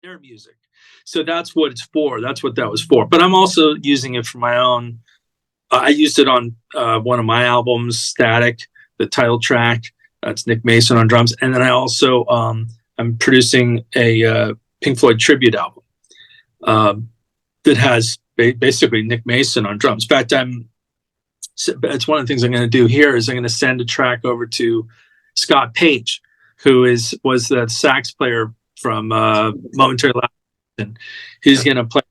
their music. So that's what it's for. That's what that was for. But I'm also using it for my own. I used it on one of my albums, Static, the title track. That's Nick Mason on drums. And then I also, I'm producing a Pink Floyd tribute album that has basically Nick Mason on drums. In fact, it's one of the things I'm going to do here is I'm going to send a track over to Scott Page, who was the sax player from Momentary Lapse, and he's going to play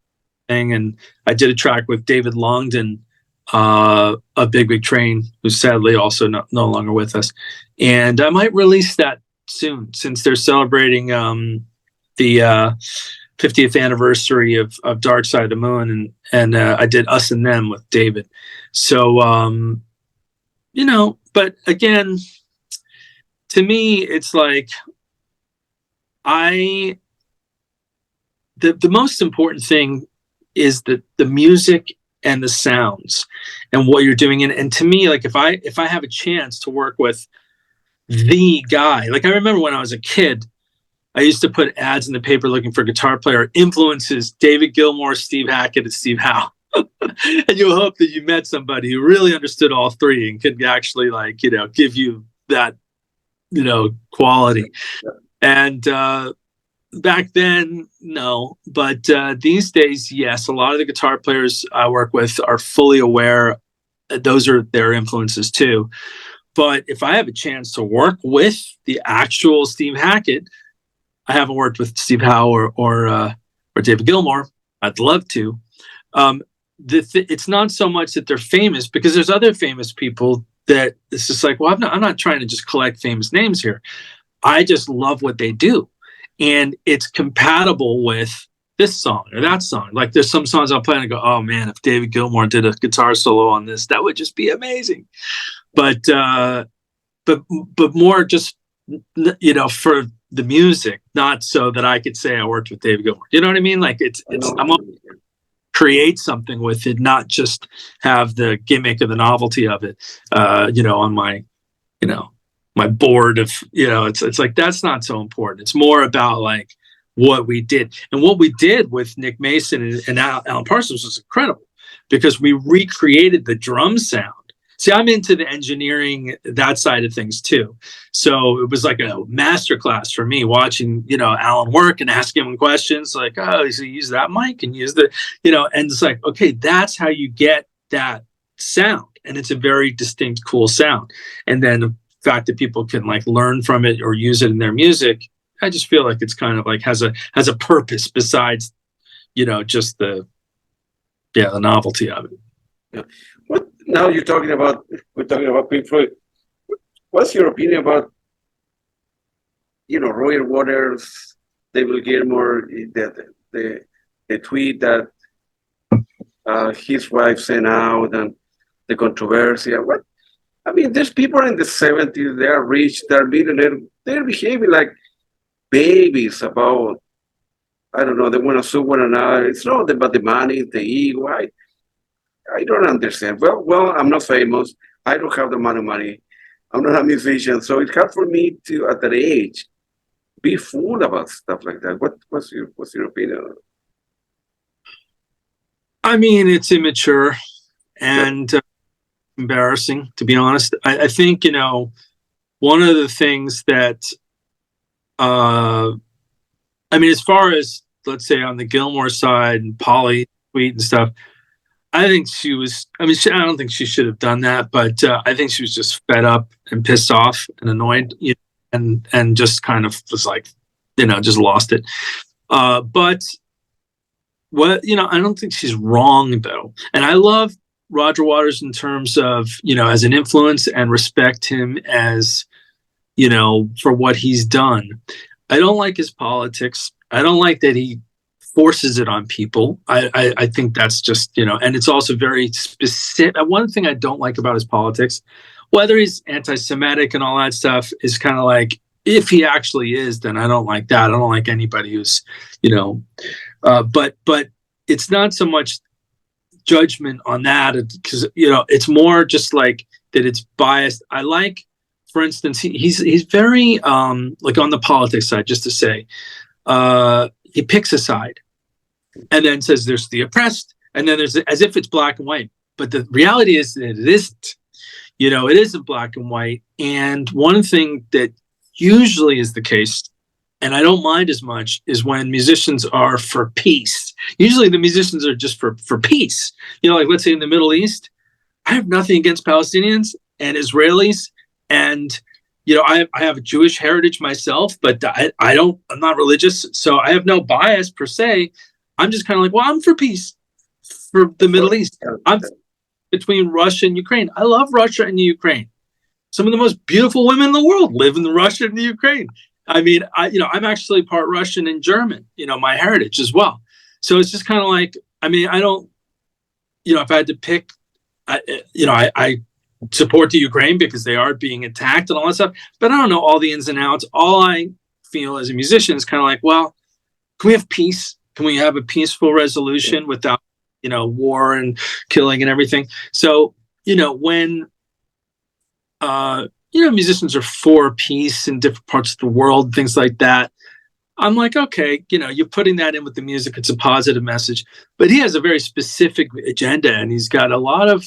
thing. And I did a track with David Longdon, a Big Train, who's sadly also no longer with us. And I might release that soon, since they're celebrating the 50th anniversary of Dark Side of the Moon, and I did Us and Them with David. So but again, to me, it's like the most important thing is the music and the sounds and what you're doing. And to me, like if I have a chance to work with the guy, like I remember when I was a kid, I used to put ads in the paper looking for guitar player influences, David Gilmour, Steve Hackett, and Steve Howe. And you hope that you met somebody who really understood all three and could actually give you that, quality. And back then, no. But these days, yes, a lot of the guitar players I work with are fully aware that those are their influences too. But if I have a chance to work with the actual Steve Hackett, I haven't worked with Steve Howe or David Gilmour. I'd love to. It's not so much that they're famous, because there's other famous people that it's just like, well, I'm not trying to just collect famous names here. I just love what they do, and it's compatible with this song or that song. Like there's some songs I'll play and I go, oh man, if David Gilmour did a guitar solo on this, that would just be amazing. But more just for the music, not so that I could say I worked with David Gilmour. You know what I mean? Like I'm create something with it, not just have the gimmick of the novelty of it, on my, my board of, it's like, that's not so important. It's more about like what we did, and what we did with Nick Mason and Alan Parsons was incredible, because we recreated the drum sound. See, I'm into the engineering, that side of things too. So it was like a masterclass for me watching, Alan work and asking him questions like, oh, so use that mic and use the, and it's like, okay, that's how you get that sound. And it's a very distinct, cool sound. And then the fact that people can like learn from it or use it in their music, I just feel like it's kind of like has a purpose besides, just the novelty of it. Yeah. What now we're talking about Pink Floyd. What's your opinion about Roger Waters, David Gilmour, the tweet that his wife sent out, and the controversy? There's people in the 70s, they are rich, they're millionaires, they're behaving like babies about, I don't know, they want to sue one another. It's not about the money, the ego. I don't understand. Well, I'm not famous. I don't have the money. I'm not a musician. So it's hard for me to, at that age, be fooled about stuff like that. What's your opinion? It's immature and embarrassing, to be honest. I think, one of the things that, as far as, let's say, on the Gilmour side and Polly tweet and stuff, I think she was, I don't think she should have done that, but I think she was just fed up and pissed off and annoyed, and just kind of was like, just lost it. But I don't think she's wrong though. And I love Roger Waters in terms of, as an influence, and respect him as, for what he's done. I don't like his politics. I don't like that he forces it on people. I think that's just, and it's also very specific. One thing I don't like about his politics, whether he's anti-Semitic and all that stuff, is kind of like, if he actually is, then I don't like that. I don't like anybody who's, but it's not so much judgment on that, because, it's more just like that it's biased. I like, for instance, he's very, like on the politics side, just to say, he picks a side and then says there's the oppressed, and then there's as if it's black and white. But the reality is that it isn't. It isn't black and white. And one thing that usually is the case, and I don't mind as much, is when musicians are for peace. Usually the musicians are just for peace. Like let's say in the Middle East, I have nothing against Palestinians and Israelis. And, I have a Jewish heritage myself, but I'm not religious. So I have no bias per se. I'm just kind of like, well, I'm for peace for the Middle East. I'm between Russia and Ukraine. I love Russia and Ukraine. Some of the most beautiful women in the world live in Russia and the Ukraine. I mean, I'm actually part Russian and German, my heritage as well. So it's just kind of like, I mean, I don't, if I had to pick, I support the Ukraine because they are being attacked and all that stuff, but I don't know all the ins and outs. All I feel as a musician is kind of like, well, can we have peace? Can we have a peaceful resolution without, war and killing and everything? So, when, musicians are for peace in different parts of the world, things like that, I'm like, okay, you're putting that in with the music. It's a positive message, but he has a very specific agenda, and he's got a lot of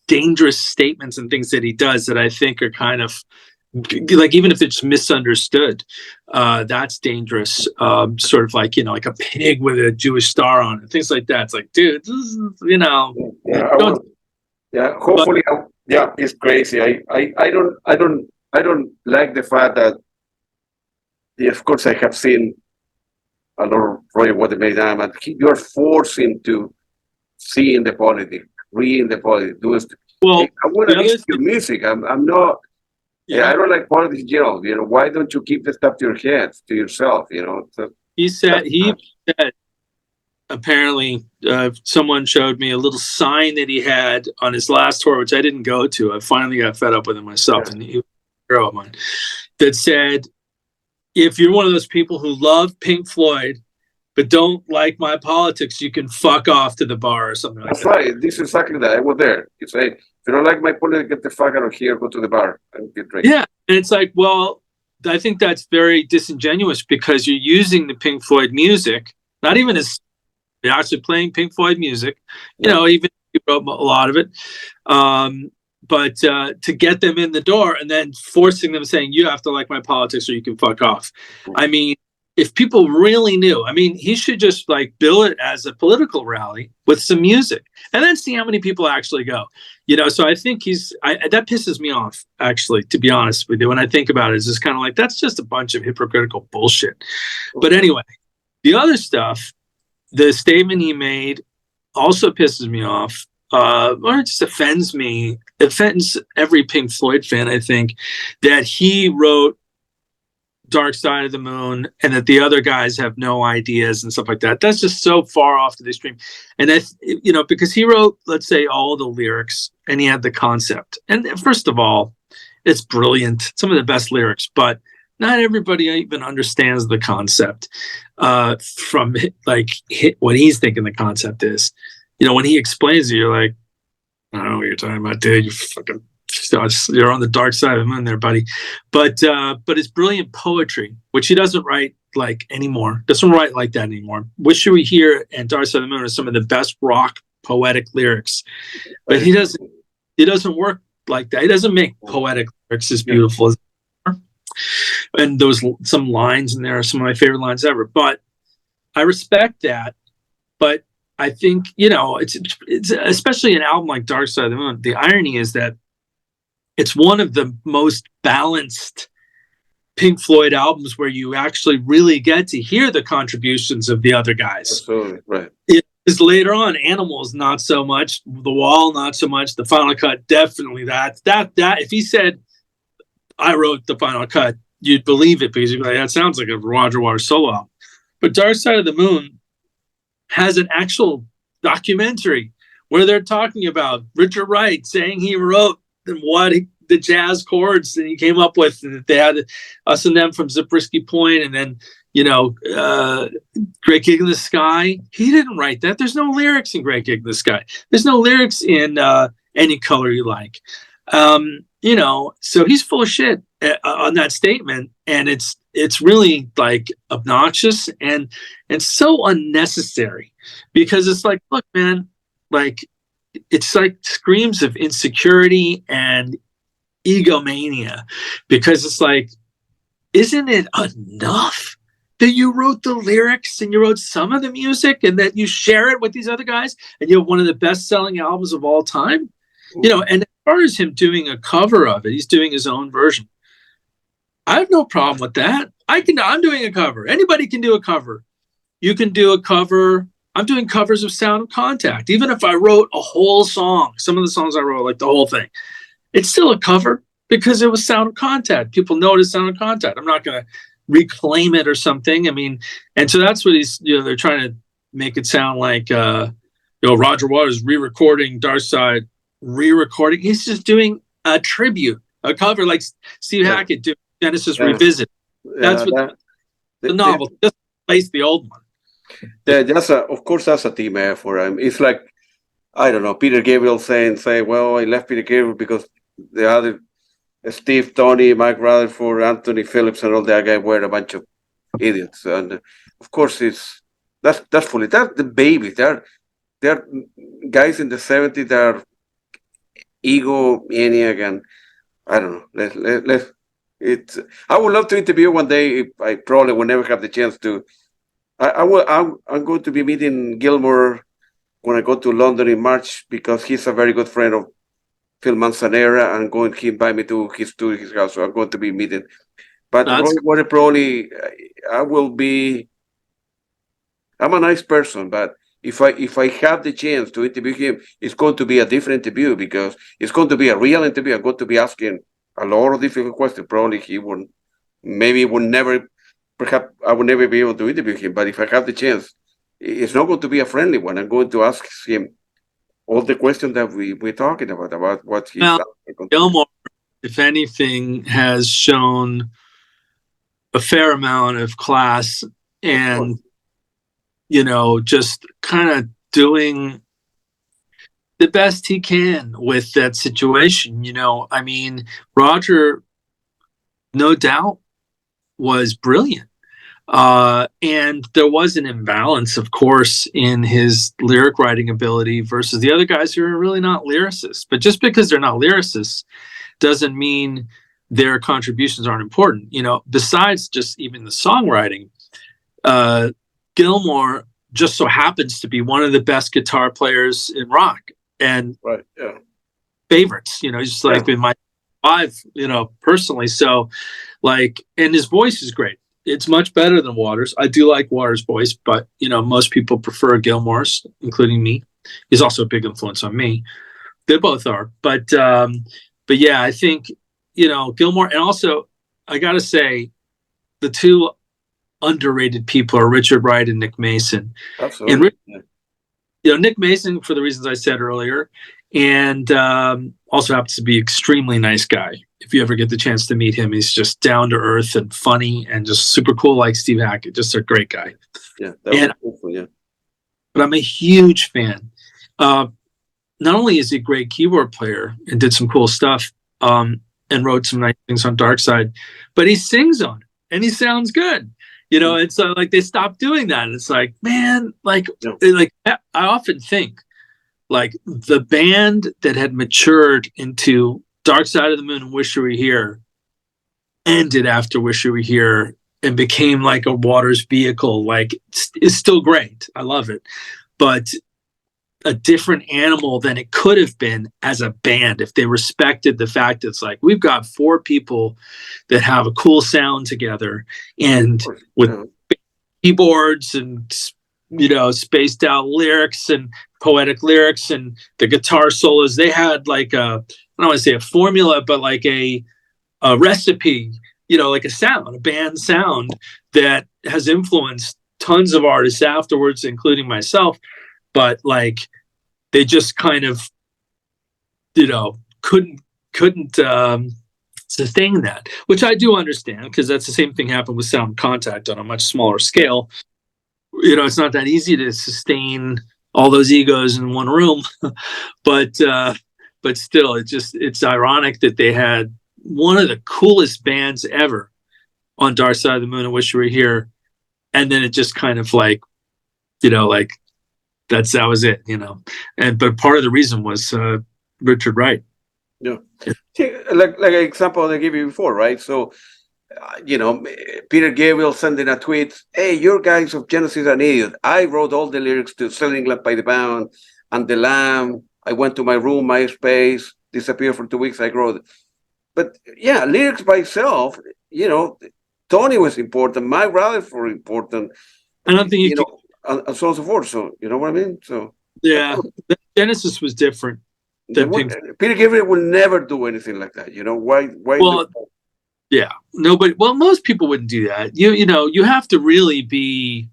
dangerous statements and things that he does that I think are kind of like, even if it's misunderstood, that's dangerous. Sort of like, like a pig with a Jewish star on it, things like that. It's like, dude, this is, hopefully, it's crazy. I don't like the fact that, of course, I have seen a lot of Roy what they made them, and you're forcing to see in the politics, read the politics, do it. Well, I want to listen to music. I'm not. I don't like politics in general. Why don't you keep the stuff to your head, to yourself? So, he said apparently someone showed me a little sign that he had on his last tour, which I didn't go to. I finally got fed up with it myself, and he was a hero of mine, that said, if you're one of those people who love Pink Floyd but don't like my politics, you can fuck off to the bar or something like that. That's right. This is exactly that. I was there. You say, if you don't like my politics, get the fuck out of here, go to the bar and get drinking. Yeah. And it's like, well, I think that's very disingenuous, because you're using the Pink Floyd music, not even as you're actually playing Pink Floyd music, even if you wrote a lot of it. But to get them in the door and then forcing them, saying, you have to like my politics or you can fuck off. I mean, if people really knew, he should just bill it as a political rally with some music and then see how many people actually go. So I think that pisses me off, actually, to be honest with you. When I think about it, it's just kind of like, that's just a bunch of hypocritical bullshit. But anyway, the other stuff, the statement he made also pisses me off. Or it just offends me. It offends every Pink Floyd fan, I think, that he wrote Dark Side of the Moon and that the other guys have no ideas and stuff like that. That's just so far off to the extreme. And that's, because he wrote, let's say, all the lyrics and he had the concept. And first of all, it's brilliant. Some of the best lyrics, but not everybody even understands the concept from what he's thinking the concept is. When he explains it, you're like, I don't know what you're talking about, dude. You're on the dark side of the moon there, buddy. But it's brilliant poetry, which he doesn't write anymore. Doesn't write like that anymore. Wish You Were Here and Dark Side of the Moon are some of the best rock poetic lyrics. But he doesn't work like that. He doesn't make poetic lyrics as beautiful as and some lines in there are some of my favorite lines ever. But I respect that. But I think, it's especially an album like Dark Side of the Moon. The irony is that it's one of the most balanced Pink Floyd albums where you actually really get to hear the contributions of the other guys. Absolutely, right. Because later on, Animals, not so much. The Wall, not so much. The Final Cut, definitely that. If he said, I wrote the Final Cut, you'd believe it, because you'd be like, that sounds like a Roger Waters solo album. But Dark Side of the Moon has an actual documentary where they're talking about Richard Wright saying he wrote the jazz chords that he came up with, and they had Us and Them from Zabriskie Point, and then Great Gig in the Sky. He didn't write that. There's no lyrics in Great Gig in the Sky. There's no lyrics in Any Color You Like. so he's full of shit on that statement, and it's really like obnoxious and so unnecessary, because it's like, look, man, like it's like screams of insecurity and egomania, because it's like, isn't it enough that you wrote the lyrics and you wrote some of the music and that you share it with these other guys and you have one of the best selling albums of all time? And as far as him doing a cover of it, he's doing his own version. I have no problem with that. I'm doing a cover. Anybody can do a cover. You can do a cover. I'm doing covers of Sound of Contact. Even if I wrote a whole song, some of the songs I wrote, like the whole thing, it's still a cover because it was Sound of Contact. People know it as Sound of Contact. I'm not going to reclaim it or something. I mean, and so that's what they're trying to make it sound like, Roger Waters re-recording Dark Side, re-recording. He's just doing a tribute, a cover like Steve Hackett doing Genesis Revisit. That's the novel. Just replace the old one. Yeah, of course, that's a team effort. It's like, I don't know, Peter Gabriel saying, well, I left Peter Gabriel because the other Steve, Tony, Mike Rutherford, Anthony Phillips, and all that guy were a bunch of idiots. And of course, that's fully, that's the babies. They're guys in the 70s that are egomaniac, and I don't know. I would love to interview one day. I probably will never have the chance to. I'm going to be meeting Gilmore when I go to London in March, because he's a very good friend of Phil Manzanera, and he invite me to his house. So I'm going to be meeting. But probably I will be. I'm a nice person, but if I have the chance to interview him, it's going to be a different interview, because it's going to be a real interview. I'm going to be asking a lot of difficult questions. Probably he wouldn't. Maybe would never. Perhaps I would never be able to interview him. But if I have the chance, it's not going to be a friendly one. I'm going to ask him all the questions that we're talking about what he's done. Gilmore, if anything, has shown a fair amount of class and, just kind of doing the best he can with that situation. I mean, Roger, no doubt, was brilliant. And there was an imbalance, of course, in his lyric writing ability versus the other guys who are really not lyricists. But just because they're not lyricists doesn't mean their contributions aren't important. Besides just even the songwriting, Gilmore just so happens to be one of the best guitar players in rock, and favorites, just like in my five, personally. So and his voice is great. It's much better than Waters. I do like Waters' voice, but most people prefer Gilmore's, including me. He's also a big influence on me. They both are, but yeah, I think Gilmore, and also I gotta say, the two underrated people are Richard Wright and Nick Mason. Absolutely. And Nick Mason, for the reasons I said earlier, and also happens to be an extremely nice guy. If you ever get the chance to meet him, he's just down to earth and funny and just super cool, like Steve Hackett. Just a great guy. Yeah, that was cool, yeah. But I'm a huge fan. Not only is he a great keyboard player and did some cool stuff, and wrote some nice things on Dark Side, but he sings on it and he sounds good. It's like they stopped doing that. And it's like, man, I often think, like, the band that had matured into Dark Side of the Moon and Wish You Were Here ended after Wish You Were Here and became like a Waters vehicle. Like, it's still great. I love it. But a different animal than it could have been as a band if they respected the fact that it's like, we've got four people that have a cool sound together, and with keyboards and spaced out lyrics and poetic lyrics and the guitar solos. They had like I don't want to say a formula, but like a recipe, like a sound, a band sound that has influenced tons of artists afterwards, including myself. But like, they just kind of, couldn't sustain that, which I do understand, because that's the same thing happened with Sound Contact on a much smaller scale. It's not that easy to sustain all those egos in one room, but but still, it's ironic that they had one of the coolest bands ever on Dark Side of the Moon. I Wish You Were Here, and then it just kind of like, like that was it, but part of the reason was Richard Wright. Yeah, like an example I gave you before, right? So Peter Gabriel sending a tweet, "Hey, your guys of Genesis are an idiot. I wrote all the lyrics to Selling England by the Pound and The Lamb. I went to my room, MySpace, disappeared for 2 weeks, I wrote it." But yeah, lyrics by itself, Tony was important, Mike Rutherford were important. I don't think you and so on and so forth. So you know what I mean? So yeah, Genesis was different than Peter Gabriel will never do anything like that. Why? Well, yeah, nobody. Well, most people wouldn't do that. You have to really be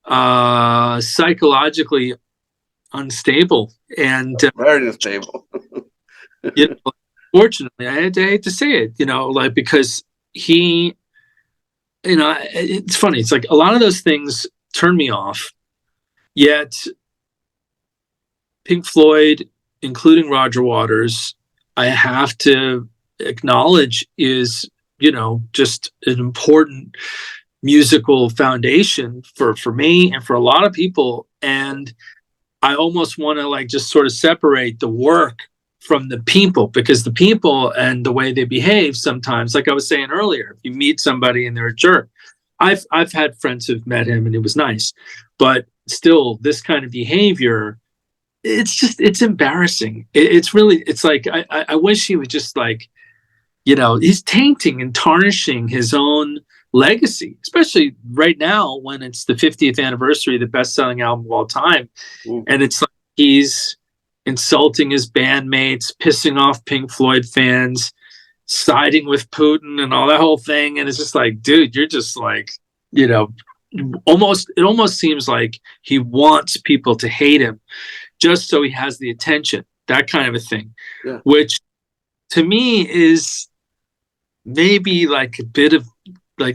psychologically unstable and very unstable. Fortunately, I hate to say it, because he, it's funny. It's like a lot of those things turn me off. Yet, Pink Floyd, including Roger Waters, I have to acknowledge is, just an important musical foundation for me and for a lot of people. And I almost want to just sort of separate the work from the people, because the people and the way they behave sometimes, like I was saying earlier, if you meet somebody and they're a jerk, I've had friends who've met him and it was nice, but still this kind of behavior, it's embarrassing. It's like, I wish he would just he's tainting and tarnishing his own legacy, especially right now when it's the 50th anniversary of the best-selling album of all time. Ooh. And it's like he's insulting his bandmates, pissing off Pink Floyd fans, siding with Putin and all that whole thing. And it's just like, dude, you're just it almost seems like he wants people to hate him just so he has the attention, that kind of a thing. Yeah. Which to me is maybe like a bit of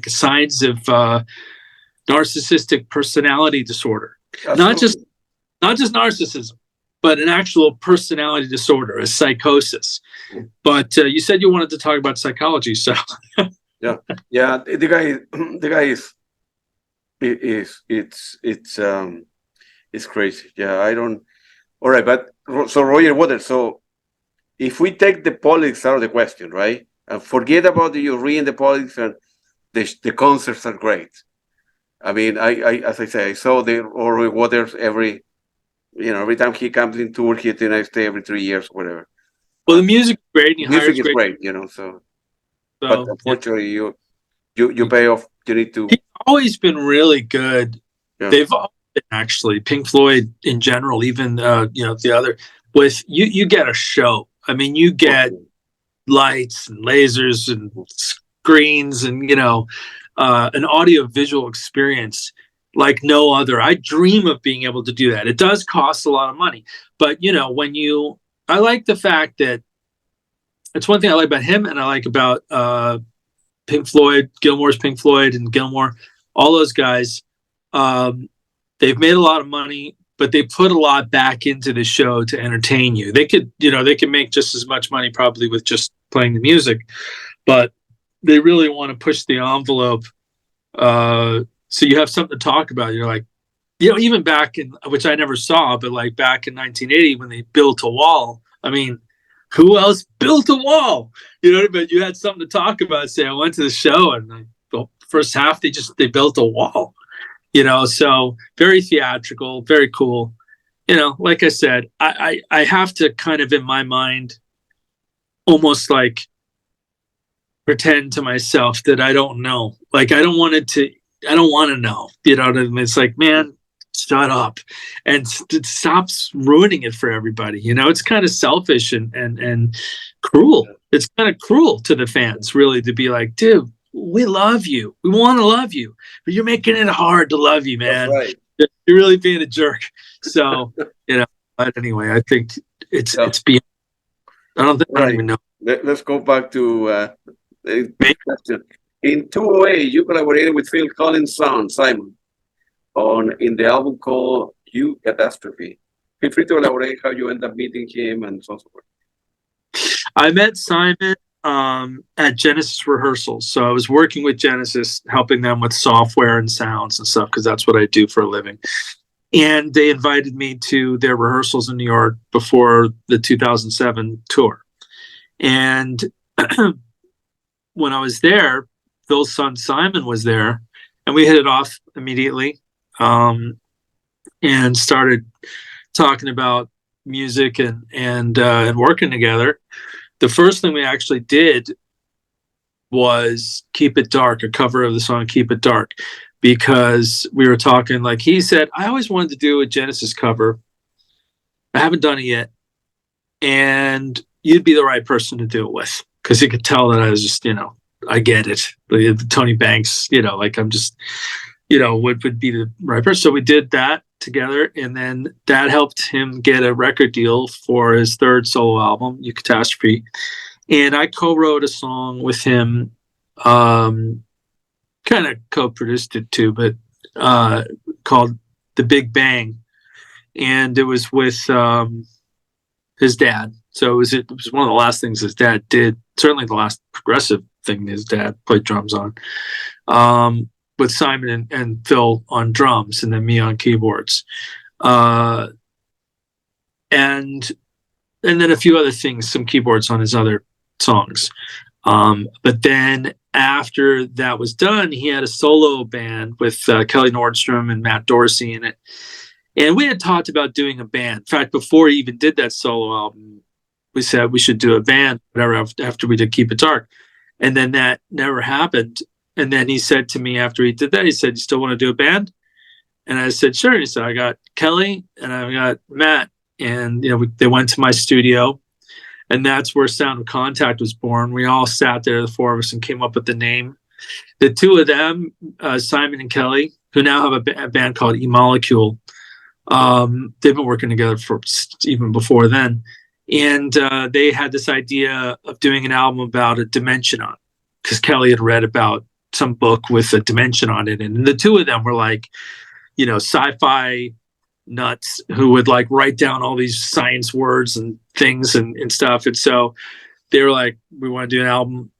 signs of narcissistic personality disorder. Absolutely. Not just narcissism, but an actual personality disorder, a psychosis. But you said you wanted to talk about psychology, so yeah. The guy is it's crazy. Yeah, I don't. All right, but so Roger Waters. So if we take the politics out of the question, right, and forget about you reading the politics, and the concerts are great. I mean, I as I say, I saw the Roger Waters every time he comes in tour here to the United States every 3 years, whatever. Well, the music is great. Music is great, so but unfortunately, you pay off. You need to. He's always been really good. Yeah. They've all been, actually, Pink Floyd in general, even the other with you get a show. I mean, you get lights and lasers and screens and an audio visual experience like no other. I dream of being able to do that. It does cost a lot of money, but I like the fact that it's one thing I like about him, and I like about Pink Floyd, Gilmore's Pink Floyd and Gilmore, all those guys. They've made a lot of money, but they put a lot back into the show to entertain you. They could make just as much money probably with just playing the music, but they really want to push the envelope. So you have something to talk about. You're like, even back in, which I never saw, but like back in 1980 when they built a wall. I mean, who else built a wall? But you had something to talk about. Say, I went to the show and the first half they built a wall. So very theatrical, very cool. Like I said, I have to kind of in my mind almost like pretend to myself that I don't know. Like I don't want to know. What I mean? It's like, man, shut up and it stops ruining it for everybody. It's kind of selfish and cruel. It's kind of cruel to the fans, really, to be like, dude, we love you. We want to love you, but you're making it hard to love you, man. That's right. You're really being a jerk. So, but anyway, I think it's beyond. I don't even know. Let's go back to the question. In 2008, you collaborated with Phil Collins' son, Simon, in the album called You Catastrophe. Feel free to elaborate how you end up meeting him and so on. I met Simon at Genesis rehearsals. So I was working with Genesis, helping them with software and sounds and stuff, because that's what I do for a living. And they invited me to their rehearsals in New York before the 2007 tour. And when I was there, Phil's son Simon was there, and we hit it off immediately, and started talking about music and working together. The first thing we actually did was Keep It Dark, a cover of the song Keep It Dark, because we were talking, like he said, I always wanted to do a Genesis cover. I haven't done it yet. And you'd be the right person to do it with, because you could tell that I was just, I get it. Tony Banks, like I'm just, would be the right person. So we did that together, and then that helped him get a record deal for his third solo album, Eucatastrophe. And I co-wrote a song with him, kind of co-produced it too, but called The Big Bang. And it was with his dad. So it was one of the last things his dad did, certainly the last progressive thing his dad played drums on. With Simon and Phil on drums, and then me on keyboards, and then a few other things, some keyboards on his other songs. But then after that was done, he had a solo band with Kelly Nordstrom and Matt Dorsey in it, and we had talked about doing a band. In fact, before he even did that solo album, we said we should do a band, whatever, after we did Keep It Dark, and then that never happened. And then he said to me after he did that, he said, "You still want to do a band?" And I said, "Sure." He said, "I got Kelly and I got Matt." And, they went to my studio, and that's where Sound of Contact was born. We all sat there, the four of us, and came up with the name. The two of them, Simon and Kelly, who now have a band called E-Molecule, they've been working together for even before then. And they had this idea of doing an album about a Dimensionaut, because Kelly had read about some book with a Dimensionaut in it. And the two of them were like, sci-fi nuts who would like write down all these science words and things and stuff. And so they were like, we want to do an album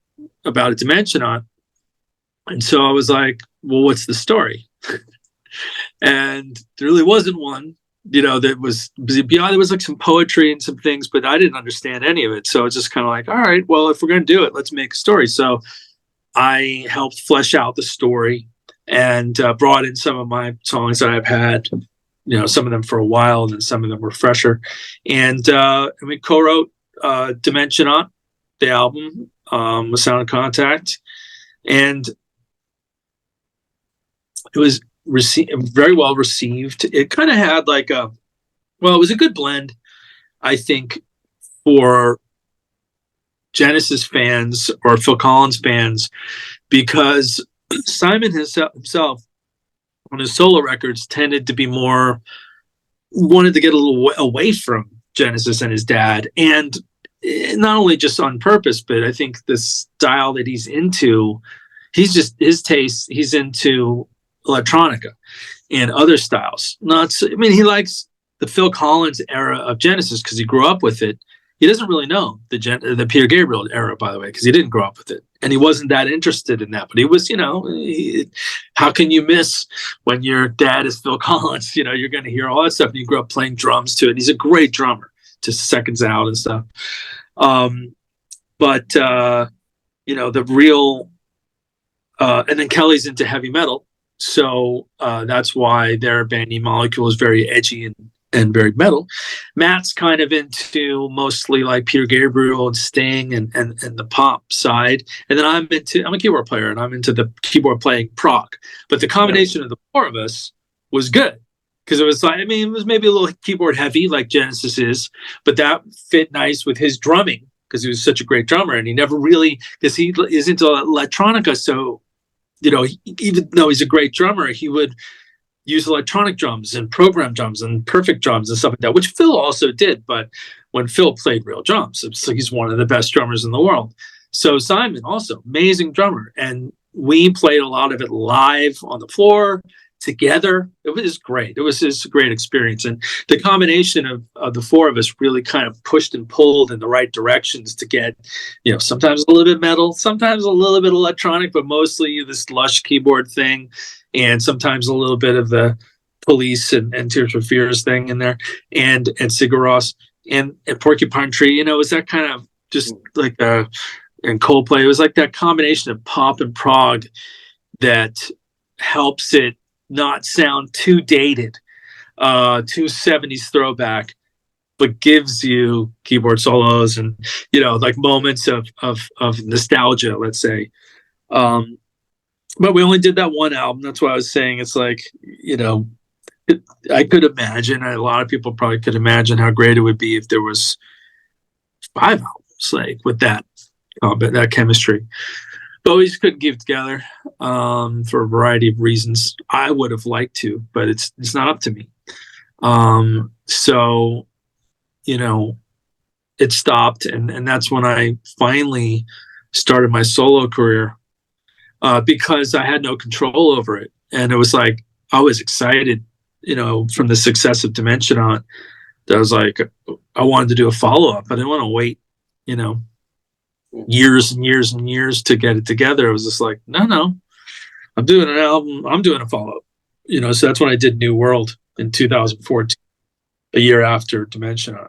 about a Dimensionaut. And so I was like, well, what's the story? And there really wasn't one, that was beyond. There was like some poetry and some things, but I didn't understand any of it. So it's just kind of like, all right, well, if we're going to do it, let's make a story. So I helped flesh out the story and brought in some of my songs that I've had, some of them for a while, and then some of them were fresher. And we co-wrote Dimensionaut, the album, with Sound of Contact. And it was very well received. It kind of had like it was a good blend, I think, for Genesis fans or Phil Collins fans, because Simon himself on his solo records tended to be wanted to get a little away from Genesis and his dad, and not only just on purpose, but I think the style that he's into, his taste, he's into electronica and other styles. He likes the Phil Collins era of Genesis because he grew up with it. He doesn't really know the Peter Gabriel era, by the way, because he didn't grow up with it. And he wasn't that interested in that. But he was, how can you miss when your dad is Phil Collins? You're going to hear all that stuff. And you grew up playing drums to it. And he's a great drummer, just Seconds Out and stuff. The real, and then Kelly's into heavy metal. So that's why their band E-Molecule is very edgy and very metal. Matt's kind of into mostly like Peter Gabriel and Sting and the pop side. And then I'm a keyboard player, and I'm into the keyboard playing prog. But the combination of the four of us was good, because it was like, it was maybe a little keyboard heavy like Genesis is, but that fit nice with his drumming, because he was such a great drummer, and he never really, because he is into electronica. So, even though he's a great drummer, he would use electronic drums and program drums and perfect drums and stuff like that, which Phil also did. But when Phil played real drums, he's one of the best drummers in the world. So Simon also, amazing drummer. And we played a lot of it live on the floor. together. It was great. It was just a great experience. And the combination of the four of us really kind of pushed and pulled in the right directions to get, sometimes a little bit metal, sometimes a little bit electronic, but mostly this lush keyboard thing, and sometimes a little bit of the Police and Tears for Fears thing in there, and Sigur Rós and Porcupine Tree. It was that kind of just like and Coldplay. It was like that combination of pop and prog that helps it not sound too dated, too 70s throwback, but gives you keyboard solos and like moments of nostalgia, let's say. But we only did that one album. That's why I was saying it's like, I could imagine, a lot of people probably could imagine how great it would be if there was 5 albums like with that chemistry. But we just couldn't keep it together for a variety of reasons. I would have liked to, but it's not up to me. So it stopped, and that's when I finally started my solo career, because I had no control over it. And it was like, I was excited, from the success of Dimensionaut, that I was like, I wanted to do a follow-up. I didn't want to wait, years and years and years to get it together. I was just like, no, I'm doing an album. I'm doing a follow-up, so that's when I did New World in 2014, a year after Dimensionaut.